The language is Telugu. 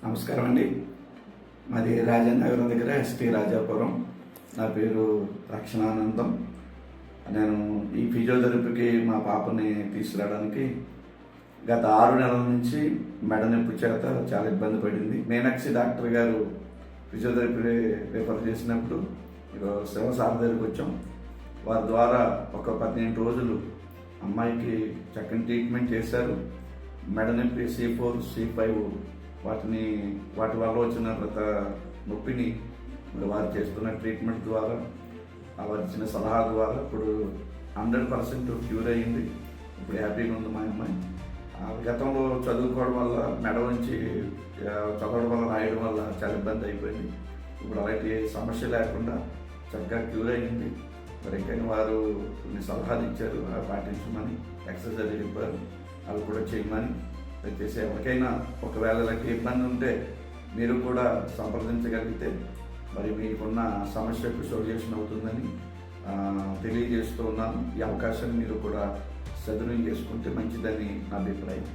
నమస్కారం అండి. మాది రాజానగరం దగ్గర ఎస్టీ రాజాపురం. నా పేరు రక్షణానందం. నేను ఈ ఫిజియోథెరపీకి మా పాపని తీసుకురావడానికి గత 6 నెలల నుంచి మెడ నొప్పి చేత చాలా ఇబ్బంది పడింది. మీనాక్షి డాక్టర్ గారు ఫిజియోథెరపీ రిఫర్ చేసినప్పుడు శివసార్ దగ్గరికి వచ్చాం. వారి ద్వారా ఒక 15 రోజులు అమ్మాయికి చక్కని ట్రీట్మెంట్ చేశారు. మెడ నొప్పి C4, C5 వాటి వల్ల వచ్చిన నొప్పిని వారు చేస్తున్న ట్రీట్మెంట్ ద్వారా, వారు ఇచ్చిన సలహా ద్వారా ఇప్పుడు 100% క్యూర్ అయ్యింది. ఇప్పుడు హ్యాపీగా ఉంది మా అమ్మాయి. గతంలో చదువుకోవడం వల్ల మెడ నుంచి చదవడం వల్ల రాయడం వల్ల చాలా ఇబ్బంది అయిపోయింది. ఇప్పుడు అలాంటి సమస్య లేకుండా చక్కగా క్యూర్ అయ్యింది. మరి ఇంకైనా వారు కొన్ని సలహాలు ఇచ్చారు, అవి పాటించమని, ఎక్సర్సైజ్ అది చెప్పారు, అవి కూడా చేయమని. దయచేసి ఎవరికైనా ఒకవేళ ఇలాంటి ఇబ్బంది ఉంటే మీరు కూడా సంప్రదించగలిగితే మరి మీకున్న సమస్యకు సొల్యూషన్ అవుతుందని తెలియజేస్తూ ఉన్నాను. ఈ అవకాశాన్ని మీరు కూడా సద్వినియోగం చేసుకుంటే మంచిదని నా అభిప్రాయం.